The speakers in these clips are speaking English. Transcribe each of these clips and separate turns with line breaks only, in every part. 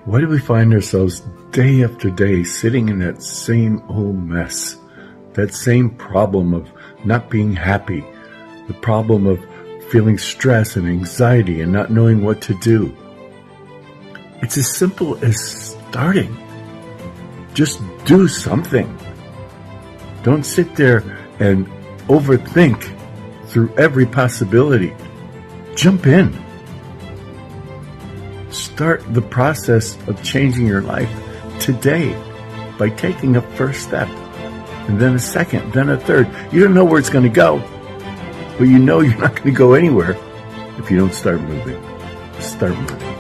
Why do we find ourselves day after day sitting in that same old mess? That same problem of not being happy, the problem of feeling stress and anxiety and not knowing what to do. It's as simple as starting. Just do something. Don't sit there and overthink through every possibility. Jump in. Start the process of changing your life today by taking a first step, and then a second, then a third. You don't know where it's going to go, but you know you're not going to go anywhere if you don't start moving. Start moving.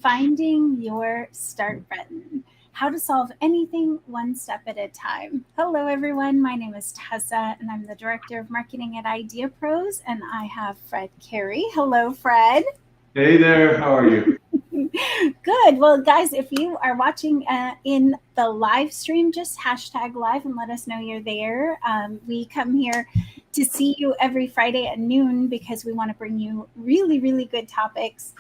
Finding your start button. How to solve anything one step at a time. Hello, everyone. My name is Tessa, and I'm the Director of Marketing at IdeaPros, and I have Fred Cary. Hello, Fred.
Hey there. How are you?
Good. Well, guys, if you are watching in the live stream, just hashtag live and let us know you're there. We come here to see you every Friday at noon because we want to bring you really, really good topics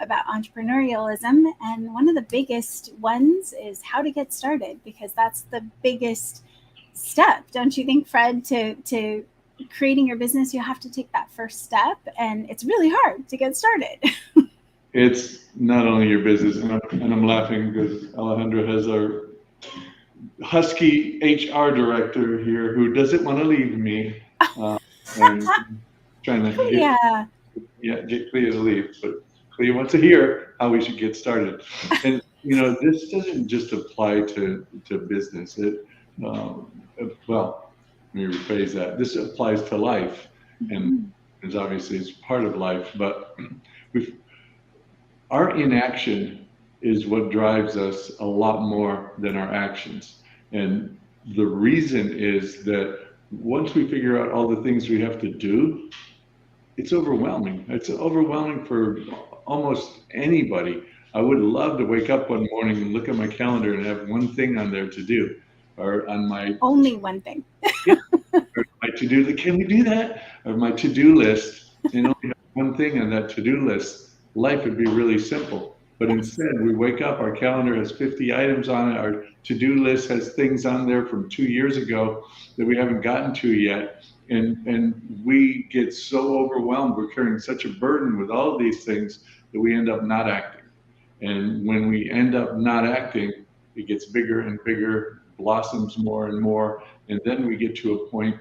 about entrepreneurialism. And one of the biggest ones is how to get started, because that's the biggest step. Don't you think, Fred, to creating your business, you have to take that first step, and it's really hard to get started.
It's not only your business, and I'm laughing because Alejandra has our husky HR director here who doesn't want to leave me, and trying to get Clea to leave, but Clea wants to hear how we should get started. And this doesn't just apply to business. Well, let me rephrase that. This applies to life, and it's obviously it's part of life, but our inaction is what drives us a lot more than our actions. And the reason is that once we figure out all the things we have to do, it's overwhelming. It's overwhelming for almost anybody. I would love to wake up one morning and look at my calendar and have one thing on there to do, or on my
only one thing.
Or my to-do list. Can we do that? Or my to-do list, and only have one thing on that to-do list. Life would be really simple. But instead, we wake up, our calendar has 50 items on it, our to-do list has things on there from 2 years ago that we haven't gotten to yet. And we get so overwhelmed, we're carrying such a burden with all of these things that we end up not acting. And when we end up not acting, it gets bigger and bigger, blossoms more and more, and then we get to a point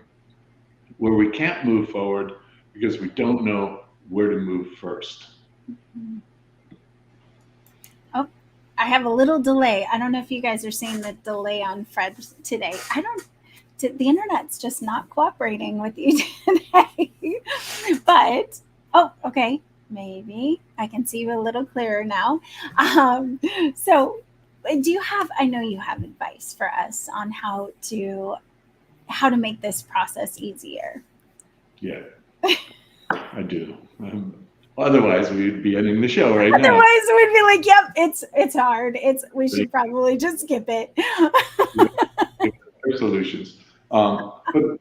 where we can't move forward because we don't know where to move first.
Oh, I have a little delay. I don't know if you guys are seeing the delay on Fred today. The internet's just not cooperating with you today. But, okay, maybe I can see you a little clearer now. So I know you have advice for us on how to make this process easier.
Yeah, I do. Otherwise, we'd be ending the show right now.
Otherwise, we'd be like, "Yep, it's hard. We should probably just skip it."
There are solutions, but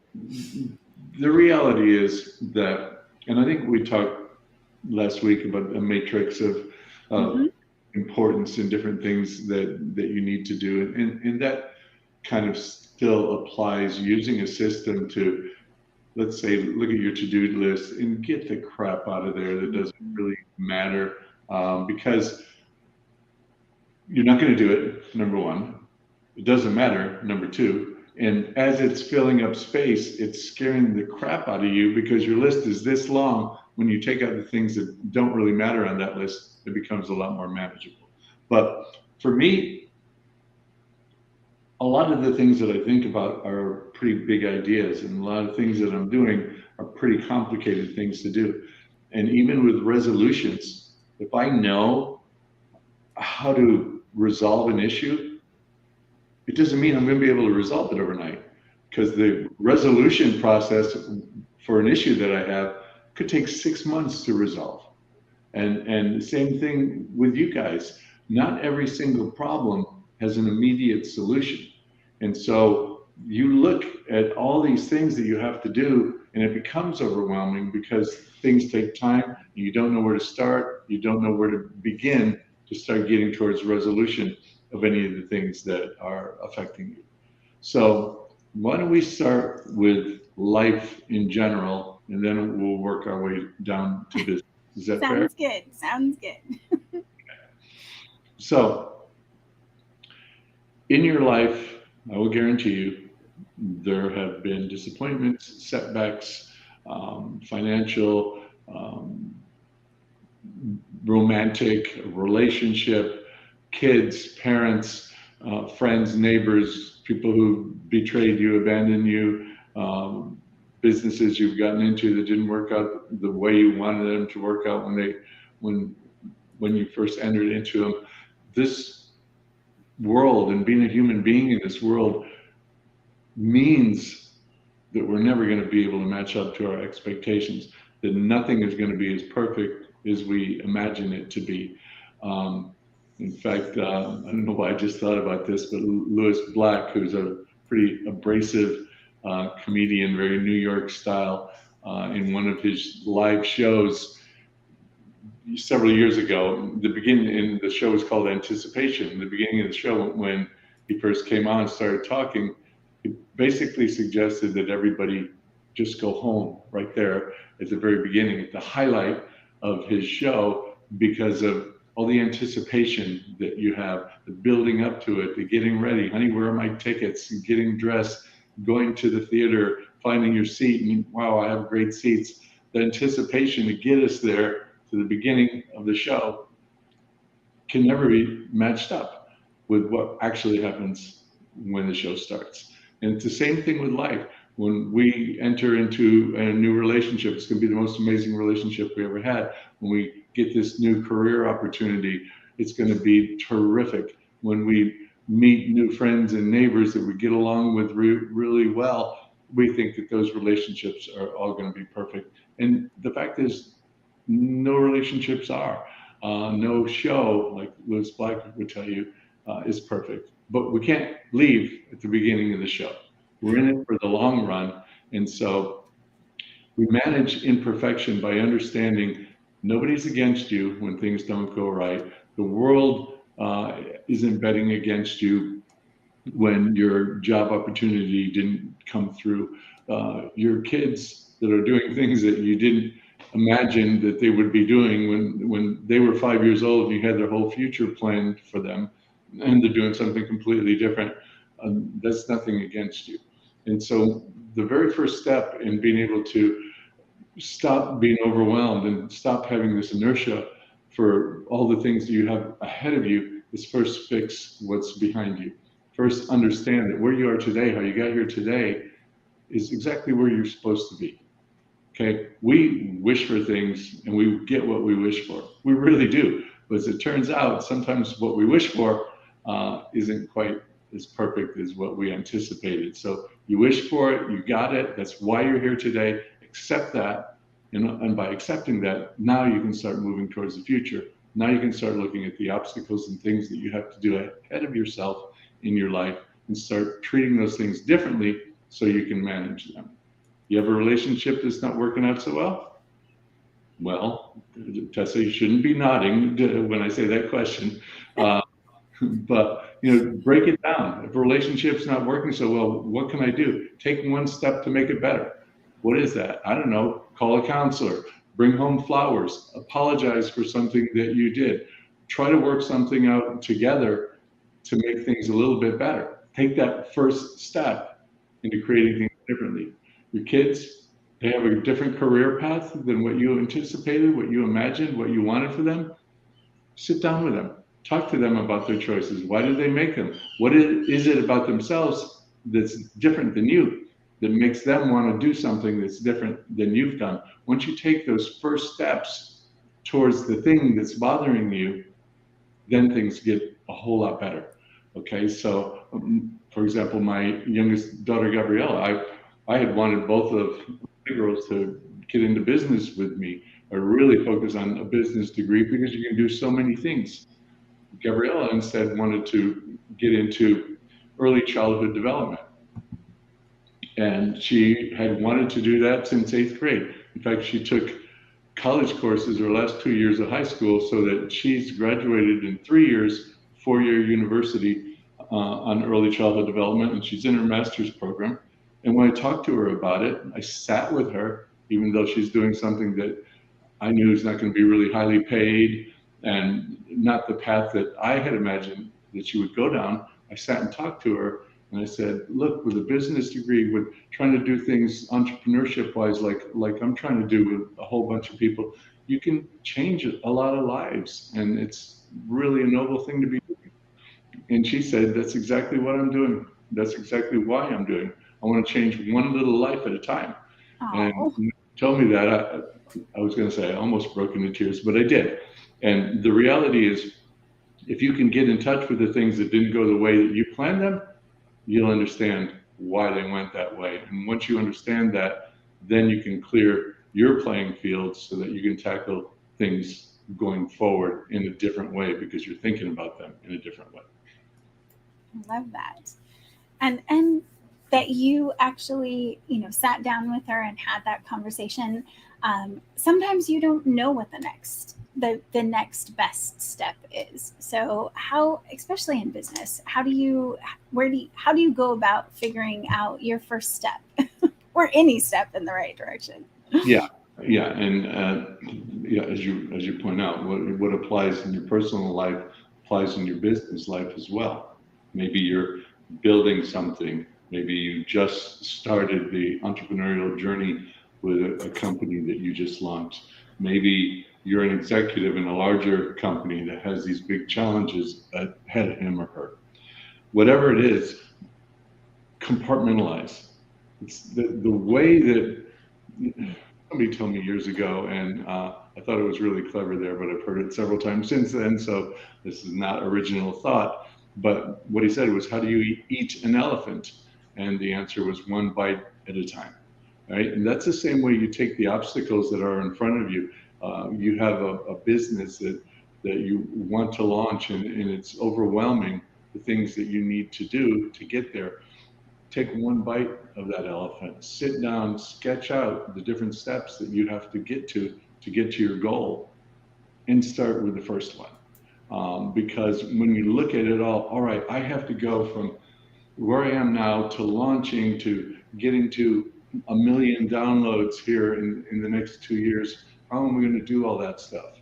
the reality is that, and I think we talked last week about a matrix of importance and different things that you need to do, and that kind of still applies. Using a system to, let's say, look at your to-do list and get the crap out of there that doesn't really matter, because you're not going to do it, number one. It doesn't matter, number two. And as it's filling up space, it's scaring the crap out of you because your list is this long. When you take out the things that don't really matter on that list, it becomes a lot more manageable. But for me, a lot of the things that I think about are pretty big ideas, and a lot of things that I'm doing are pretty complicated things to do. And even with resolutions, if I know how to resolve an issue, it doesn't mean I'm going to be able to resolve it overnight, because the resolution process for an issue that I have could take 6 months to resolve. And the same thing with you guys. Not every single problem has an immediate solution. And so you look at all these things that you have to do, and it becomes overwhelming because things take time and you don't know where to start, you don't know where to begin to start getting towards resolution of any of the things that are affecting you. So why don't we start with life in general, and then we'll work our way down to business. Is that fair?
Sounds good. Sounds good.
So in your life, I will guarantee you, there have been disappointments, setbacks, financial, romantic, relationship, kids, parents, friends, neighbors, people who betrayed you, abandoned you, businesses you've gotten into that didn't work out the way you wanted them to work out when you first entered into them. This world and being a human being in this world means that we're never going to be able to match up to our expectations, that nothing is going to be as perfect as we imagine it to be. In fact, I don't know why I just thought about this, but Lewis Black, who's a pretty abrasive comedian, very New York style, in one of his live shows several years ago, the beginning, and the show was called Anticipation. The beginning of the show, when he first came on and started talking, he basically suggested that everybody just go home right there at the very beginning, at the highlight of his show, because of all the anticipation that you have, the building up to it, the getting ready. Honey, where are my tickets? Getting dressed, going to the theater, finding your seat, and wow, I have great seats. The anticipation to get us there to the beginning of the show can never be matched up with what actually happens when the show starts. And it's the same thing with life. When we enter into a new relationship, it's going to be the most amazing relationship we ever had. When we get this new career opportunity, it's going to be terrific. When we meet new friends and neighbors that we get along with really well, we think that those relationships are all going to be perfect. And the fact is, no relationships are. No show, like Lewis Black would tell you, is perfect. But we can't leave at the beginning of the show. We're in it for the long run. And so we manage imperfection by understanding nobody's against you when things don't go right. The world isn't betting against you when your job opportunity didn't come through. Your kids that are doing things that you didn't imagine that they would be doing when they were 5 years old and you had their whole future planned for them, and they're doing something completely different. That's nothing against you. And so the very first step in being able to stop being overwhelmed and stop having this inertia for all the things that you have ahead of you is first fix what's behind you. First understand that where you are today, how you got here today, is exactly where you're supposed to be. Okay, we wish for things and we get what we wish for. We really do. But as it turns out, sometimes what we wish for isn't quite as perfect as what we anticipated. So you wish for it, you got it. That's why you're here today. Accept that. And by accepting that, now you can start moving towards the future. Now you can start looking at the obstacles and things that you have to do ahead of yourself in your life and start treating those things differently so you can manage them. You have a relationship that's not working out so well? Well, Tessa, you shouldn't be nodding when I say that question. But break it down. If a relationship's not working so well, what can I do? Take one step to make it better. What is that? I don't know. Call a counselor. Bring home flowers. Apologize for something that you did. Try to work something out together to make things a little bit better. Take that first step into creating things differently. Your kids, they have a different career path than what you anticipated, what you imagined, what you wanted for them. Sit down with them. Talk to them about their choices. Why did they make them? What is it about themselves that's different than you that makes them want to do something that's different than you've done? Once you take those first steps towards the thing that's bothering you, then things get a whole lot better. Okay, so for example, my youngest daughter, Gabriella, I had wanted both of the girls to get into business with me or really focus on a business degree because you can do so many things. Gabriella instead wanted to get into early childhood development. And she had wanted to do that since 8th grade. In fact, she took college courses her last 2 years of high school so that she's graduated in 3 years, 4-year university on early childhood development, and she's in her master's program. And when I talked to her about it, I sat with her, even though she's doing something that I knew is not going to be really highly paid and not the path that I had imagined that she would go down. I sat and talked to her, and I said, look, with a business degree, with trying to do things entrepreneurship wise, like I'm trying to do with a whole bunch of people, you can change a lot of lives. And it's really a noble thing to be doing. And she said, that's exactly what I'm doing. That's exactly why I'm doing. I want to change one little life at a time. And
Oh,
when she told me that, I was going to say I almost broke into tears, but I did. And the reality is, if you can get in touch with the things that didn't go the way that you planned them, you'll understand why they went that way. And once you understand that, then you can clear your playing field so that you can tackle things going forward in a different way because you're thinking about them in a different way.
I love that. And that you actually, sat down with her and had that conversation. Sometimes you don't know what the next best step is. So how, especially in business, how do you go about figuring out your first step or any step in the right direction?
Yeah, yeah, and yeah, as you point out, what applies in your personal life applies in your business life as well. Maybe you're building something. Maybe you just started the entrepreneurial journey with a company that you just launched. Maybe you're an executive in a larger company that has these big challenges ahead of him or her. Whatever it is, compartmentalize. It's the way that somebody told me years ago, and I thought it was really clever there, but I've heard it several times since then, so this is not original thought. But what he said was, how do you eat an elephant? And the answer was one bite at a time, right? And that's the same way you take the obstacles that are in front of you. You have a business that you want to launch, and it's overwhelming, the things that you need to do to get there. Take one bite of that elephant, sit down, sketch out the different steps that you have to get to your goal, and start with the first one. Because when you look at it all right, I have to go from where I am now to launching to getting to 1 million downloads here in the next 2 years. How am I going to do all that stuff?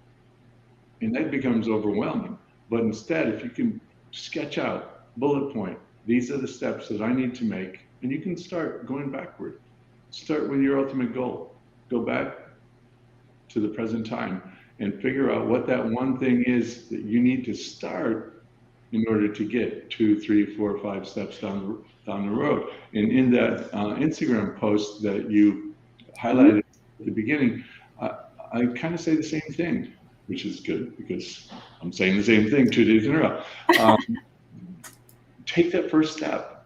And that becomes overwhelming. But instead, if you can sketch out, bullet point, these are the steps that I need to make, and you can start going backward. Start with your ultimate goal. Go back to the present time and figure out what that one thing is that you need to start in order to get 2, 3, 4, 5 steps down the road. And in that Instagram post that you highlighted at the beginning, I kind of say the same thing, which is good because I'm saying the same thing 2 days in a row. Take that first step,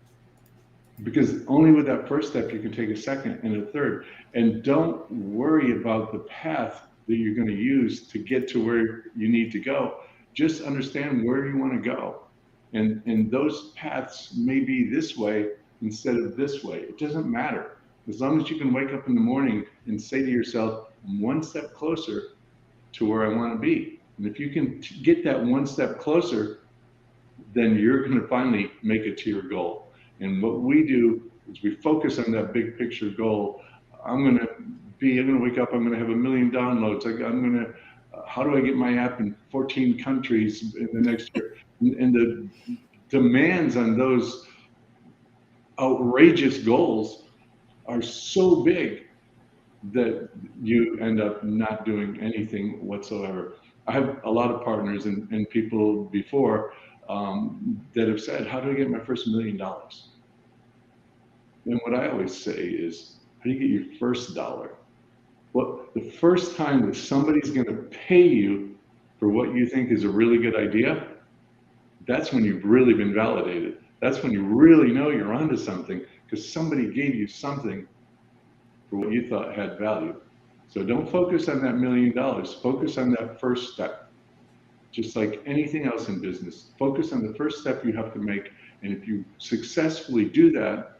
because only with that first step you can take a second and a third. And don't worry about the path that you're going to use to get to where you need to go. Just understand where you want to go. And those paths may be this way instead of this way. It doesn't matter. As long as you can wake up in the morning and say to yourself, I'm one step closer to where I want to be. And if you can get that one step closer, then you're going to finally make it to your goal. And what we do is we focus on that big picture goal. I'm going to wake up, I'm going to have 1 million downloads. How do I get my app in 14 countries in the next year? And the demands on those outrageous goals are so big that you end up not doing anything whatsoever. I have a lot of partners and people before that have said, how do I get my first $1 million? And what I always say is, how do you get your first dollar? Well, the first time that somebody's going to pay you for what you think is a really good idea, that's when you've really been validated. That's when you really know you're onto something, because somebody gave you something for what you thought had value. So don't focus on that $1 million. Focus on that first step. Just like anything else in business, focus on the first step you have to make. And if you successfully do that,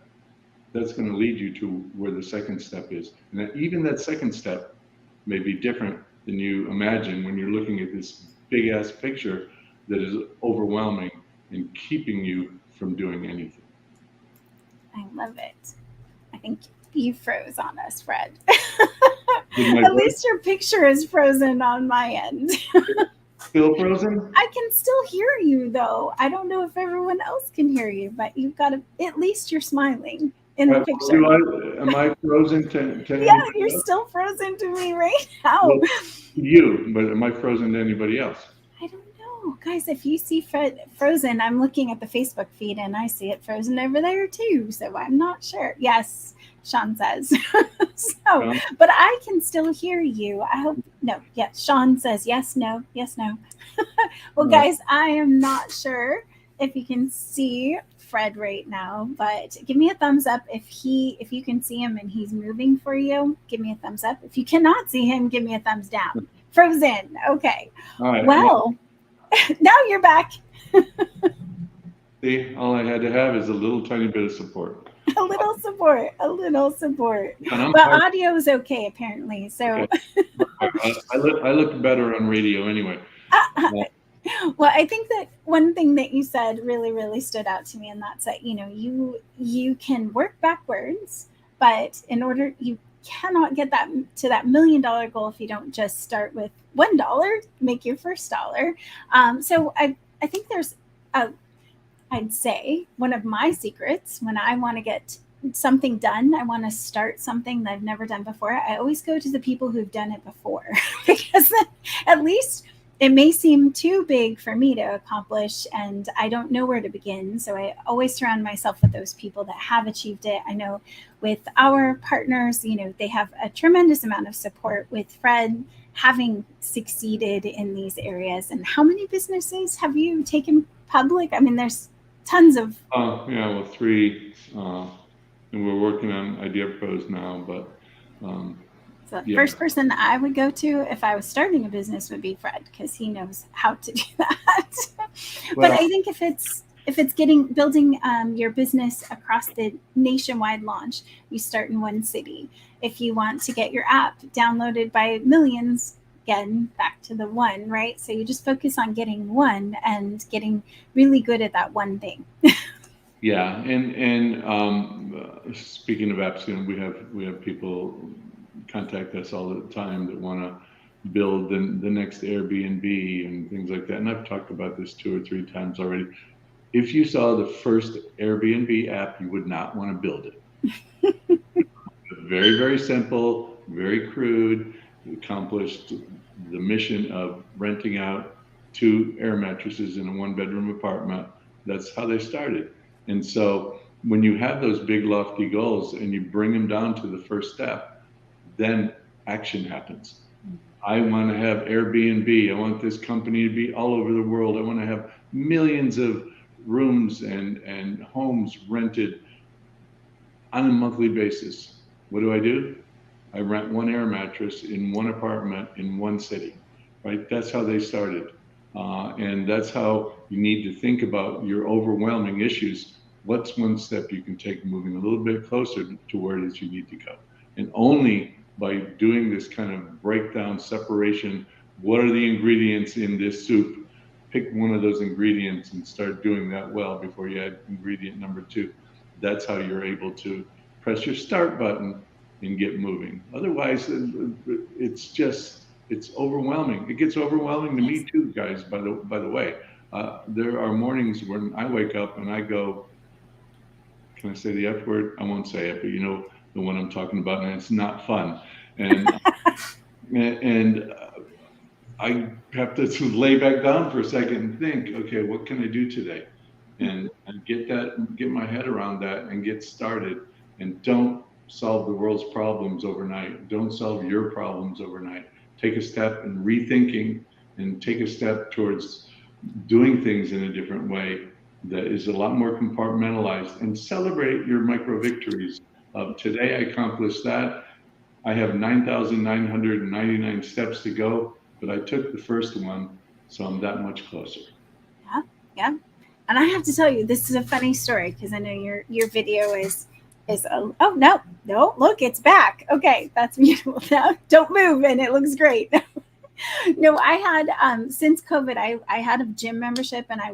that's going to lead you to where the second step is. And that even that second step may be different than you imagine when you're looking at this big ass picture that is overwhelming and keeping you from doing anything.
I love it. I think you froze on us, Fred.
Did my
At
voice
least your picture is frozen on my end.
still frozen?
I can still hear you though. I don't know if everyone else can hear you, but you've got to, at least you're smiling in the picture.
Am I frozen to
Yeah,
anybody
you're
else?
still frozen to me right now.
Well, you, but am I frozen to anybody else?
I don't know. Guys, if you see Fred frozen, I'm looking at the Facebook feed and I see it frozen over there too. So I'm not sure. Yes, Sean says. So, but I can still hear you. I hope, no, yes. Sean says yes, no, yes, no. Well, guys, I am not sure if you can see Fred right now, but give me a thumbs up if you can see him and he's moving for you. Give me a thumbs up. If you cannot see him, give me a thumbs down. Frozen. Okay.
All right.
Well, now you're back.
See, all I had to have is a little tiny bit of support.
A little support. A little support.
And
But audio is okay, apparently. So
okay. I look better on radio anyway.
Well, I think that one thing that you said really, really stood out to me, and that's that, you can work backwards, but in order, you cannot get that to that $1 million goal if you don't just start with $1, make your first dollar. So I think there's I'd say one of my secrets when I want to get something done, I want to start something that I've never done before, I always go to the people who've done it before, because at least it may seem too big for me to accomplish and I don't know where to begin. So I always surround myself with those people that have achieved it. I know with our partners, they have a tremendous amount of support with Fred having succeeded in these areas. And how many businesses have you taken public? I mean, there's tons of.
3. And we're working on IdeaPros now, but.
So the first person I would go to if I was starting a business would be Fred, because he knows how to do that. But I think if it's building your business across the nationwide launch, you start in one city. If you want to get your app downloaded by millions, again, back to the one, right? So you just focus on getting one and getting really good at that one thing.
Yeah, and speaking of apps, we have people contact us all the time that want to build the next Airbnb and things like that. And I've talked about this 2 or 3 times already. If you saw the first Airbnb app, you would not want to build it. Very, very simple, very crude. It accomplished the mission of renting out 2 air mattresses in a 1-bedroom apartment. That's how they started. And so when you have those big lofty goals and you bring them down to the first step, then action happens. I want to have Airbnb. I want this company to be all over the world. I want to have millions of rooms and homes rented on a monthly basis. What do? I rent 1 air mattress in 1 apartment in 1 city, right? That's how they started. And that's how you need to think about your overwhelming issues. What's one step you can take moving a little bit closer to where it is you need to go? And only by doing this kind of breakdown, separation, what are the ingredients in this soup? Pick one of those ingredients and start doing that well before you add ingredient number 2. That's how you're able to press your start button and get moving. Otherwise, it's overwhelming. It gets overwhelming to me too, guys, by the way. There are mornings when I wake up and I go, can I say the F word? I won't say it, but you know the one I'm talking about, and it's not fun. And I have to lay back down for a second and think, okay, what can I do today? And get my head around that and get started. And don't solve the world's problems overnight. Don't solve your problems overnight. Take a step in rethinking and take a step towards doing things in a different way that is a lot more compartmentalized, and celebrate your micro victories of today I accomplished that. I have 9,999 steps to go, but I took the first one, so I'm that much closer.
Yeah. And I have to tell you, this is a funny story because I know your video is Oh, no, look, it's back. Okay, that's beautiful. Now don't move, and it looks great. No, I had since COVID, I had a gym membership, and I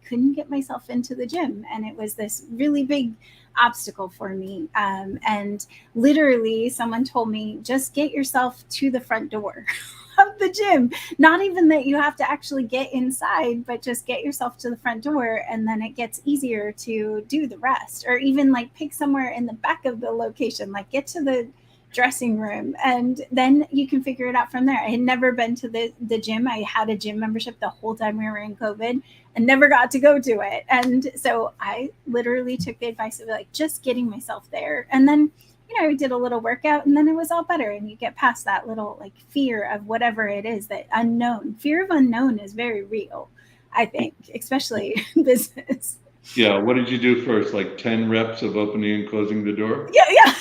couldn't get myself into the gym, and it was this really big obstacle for me. And literally, someone told me, just get yourself to the front door of the gym. Not even that you have to actually get inside, but just get yourself to the front door, and then it gets easier to do the rest. Or even like pick somewhere in the back of the location, like get to the dressing room, and then you can figure it out from there. I had never been to the gym. I had a gym membership the whole time we were in COVID and never got to go to it. And so I literally took the advice of like just getting myself there. And then, I did a little workout, and then it was all better. And you get past that little like fear of whatever it is, that unknown. Fear of unknown is very real, I think, especially in business.
Yeah. What did you do first? Like 10 reps of opening and closing the door?
Yeah.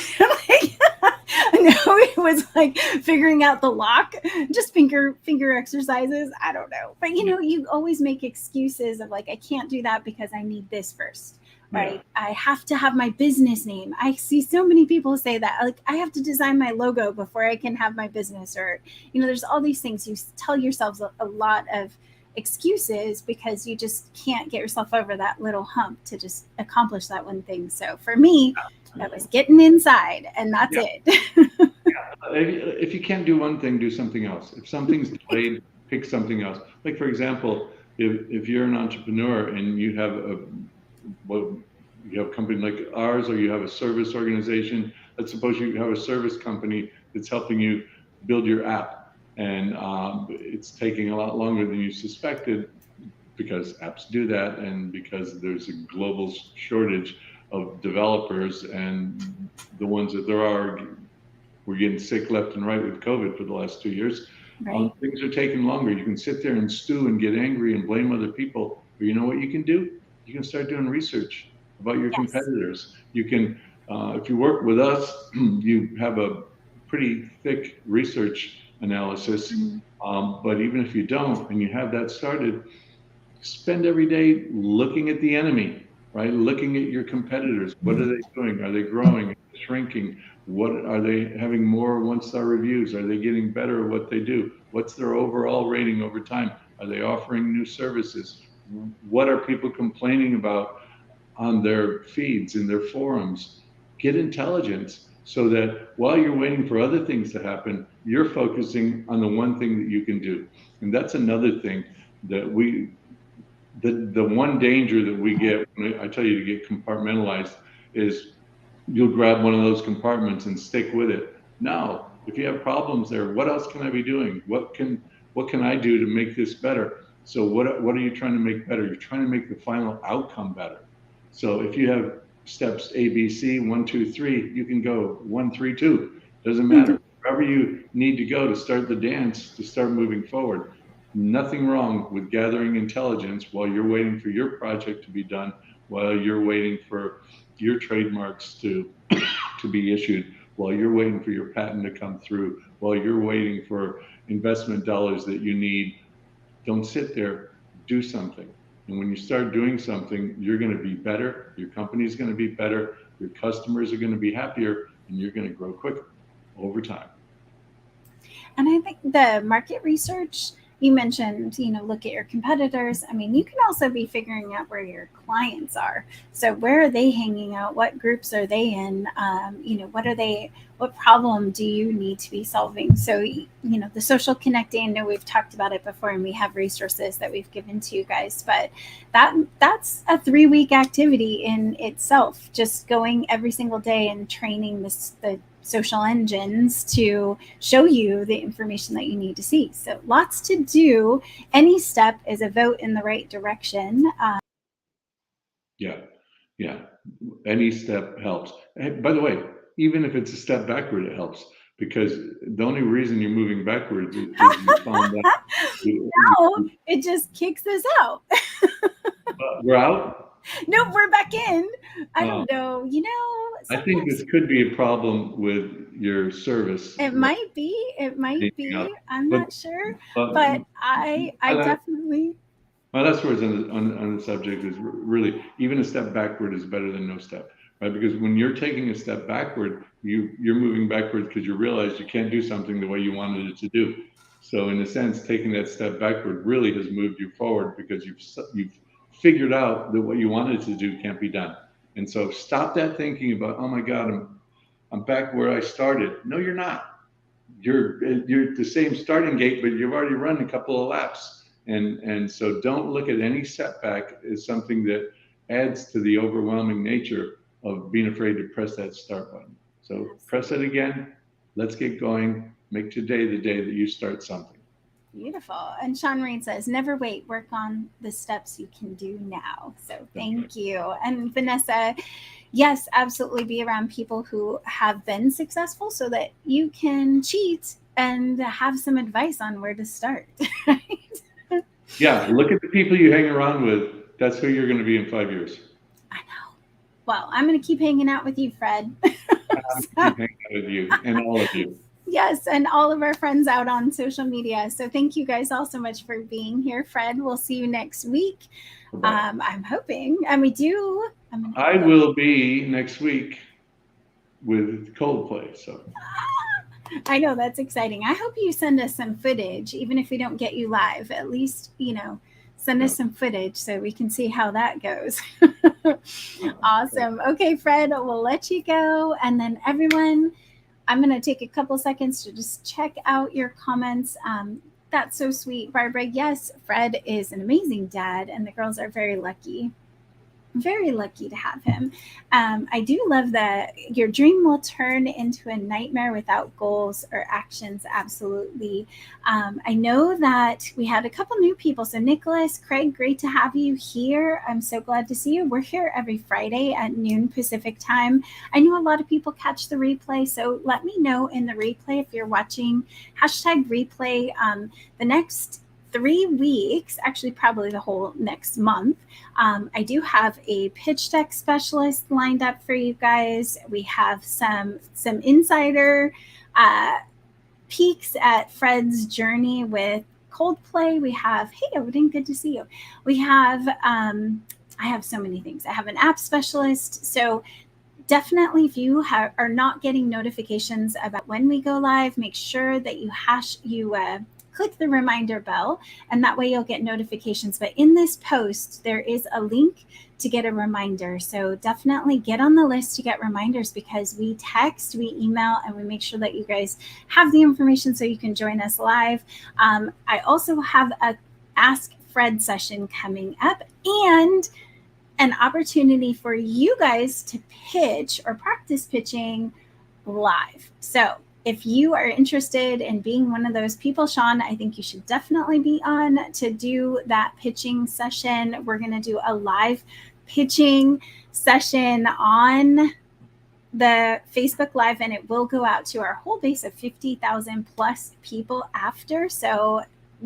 No, it was like figuring out the lock, just finger exercises. I don't know. But you always make excuses of like, I can't do that because I need this first. Right. Yeah. I have to have my business name. I see so many people say that, like, I have to design my logo before I can have my business. Or, there's all these things. You tell yourselves a lot of excuses because you just can't get yourself over that little hump to just accomplish that one thing. So for me, that was getting inside, and that's it.
If you can't do one thing, do something else. If something's delayed, pick something else. Like, for example, if you're an entrepreneur and you have a company like ours, or you have a service organization, let's suppose you have a service company that's helping you build your app, and it's taking a lot longer than you suspected, because apps do that, and because there's a global shortage of developers, and the ones that there are, we're getting sick left and right with COVID for the last 2 years.
Right.
Things are taking longer. You can sit there and stew and get angry and blame other people, but you know what you can do? You can start doing research about your competitors. You can, if you work with us, you have a pretty thick research analysis. But even if you don't, and you have that started, spend every day looking at the enemy, right? Looking at your competitors. What are they doing? Are they growing? Are they shrinking? What are they having more one-star reviews? Are they getting better at what they do? What's their overall rating over time? Are they offering new services? What are people complaining about on their feeds, in their forums? Get intelligence so that while you're waiting for other things to happen, you're focusing on the one thing that you can do. And that's another thing that the one danger that we get when I tell you to get compartmentalized is you'll grab one of those compartments and stick with it. No, if you have problems there, what else can I be doing? What can I do to make this better? So what are you trying to make better? You're trying to make the final outcome better. So if you have steps A, B, C, 1, 2, 3, you can go 1, 3, 2. Doesn't matter. Wherever you need to go to start the dance, to start moving forward. Nothing wrong with gathering intelligence while you're waiting for your project to be done, while you're waiting for your trademarks to be issued, while you're waiting for your patent to come through, while you're waiting for investment dollars that you need. Don't sit there, do something. And when you start doing something, you're going to be better, your company's going to be better, your customers are going to be happier, and you're going to grow quicker over time.
And I think the market research you mentioned, look at your competitors. I mean, you can also be figuring out where your clients are. So where are they hanging out? What groups are they in? What problem do you need to be solving? So, the social connecting, I know we've talked about it before, and we have resources that we've given to you guys, but that's a 3-week activity in itself, just going every single day and training the social engines to show you the information that you need to see. So lots to do. Any step is a vote in the right direction.
Yeah. Any step helps. And by the way, even if it's a step backward, it helps, because the only reason you're moving backwards is you found that.
No, it just kicks us out.
We're out?
No, we're back in. I don't know.
I think this could be a problem with your service.
It might be. I'm not sure. But I definitely.
My last words on the subject is really, even a step backward is better than no step. right? Because when you're taking a step backward, you're moving backwards because you realize you can't do something the way you wanted it to do. So in a sense, taking that step backward really has moved you forward because you've figured out that what you wanted to do can't be done. And so stop that thinking about, oh my God, I'm back where I started. No, you're not. You're at the same starting gate, but you've already run a couple of laps. And so don't look at any setback as something that adds to the overwhelming nature of being afraid to press that start button. So press it again. Let's get going. Make today the day that you start something.
Beautiful. And Sean Reed says, never wait, work on the steps you can do now. So thank you. And Vanessa, yes, absolutely be around people who have been successful so that you can cheat and have some advice on where to start. Right?
Yeah, look at the people you hang around with. That's who you're going to be in 5 years.
I know. Well, I'm going to keep hanging out with you, Fred.
Keep hanging out with you and all of you.
Yes, and all of our friends out on social media. So thank you guys all so much for being here. Fred, we'll see you next week. I'm hoping, and we do.
I will be next week with Coldplay. So
I know, that's exciting. I hope you send us some footage, even if we don't get you live. At least, send us some footage so we can see how that goes. Awesome. Okay, Fred, we'll let you go. And then everyone, I'm going to take a couple seconds to just check out your comments. That's so sweet, Barbara. Yes, Fred is an amazing dad, and the girls are very lucky to have him. I do love that your dream will turn into a nightmare without goals or actions. Absolutely. I know that we had a couple new people. So Nicholas, Craig, great to have you here. I'm so glad to see you. We're here every Friday at noon Pacific time. I know a lot of people catch the replay, so let me know in the replay if you're watching #replay. The next 3 weeks, actually probably the whole next month, I do have a pitch deck specialist lined up for you guys. We have some insider peeks at Fred's journey with Coldplay. We have, hey Odin, good to see you. We have, I have so many things. I have an app specialist. So definitely, if you are not getting notifications about when we go live, make sure that you click the reminder bell, and that way you'll get notifications. But in this post, there is a link to get a reminder. So definitely get on the list to get reminders, because we text, we email, and we make sure that you guys have the information so you can join us live. I also have a Ask Fred session coming up, and an opportunity for you guys to pitch or practice pitching live. So if you are interested in being one of those people, Sean, I think you should definitely be on to do that pitching session. We're going to do a live pitching session on the Facebook Live, and it will go out to our whole base of 50,000 plus people after. So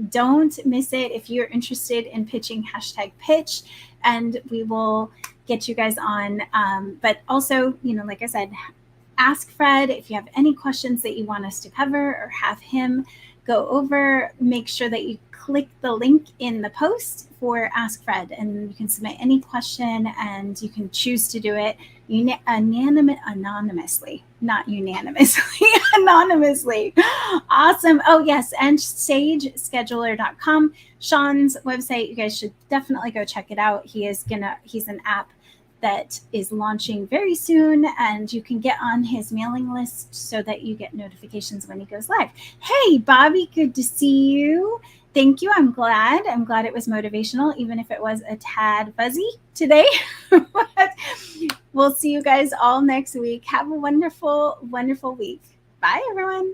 don't miss it if you're interested in pitching #pitch, and we will get you guys on. But also, like I said, ask Fred if you have any questions that you want us to cover or have him go over. Make sure that you click the link in the post for Ask Fred, and you can submit any question, and you can choose to do it anonymously, not unanimously, anonymously. Awesome. Oh yes, and sagescheduler.com, Sean's website. You guys should definitely go check it out. He's an app that is launching very soon, and you can get on his mailing list so that you get notifications when he goes live. Hey, Bobby, good to see you. Thank you. I'm glad it was motivational, even if it was a tad fuzzy today. We'll see you guys all next week. Have a wonderful, wonderful week. Bye, everyone.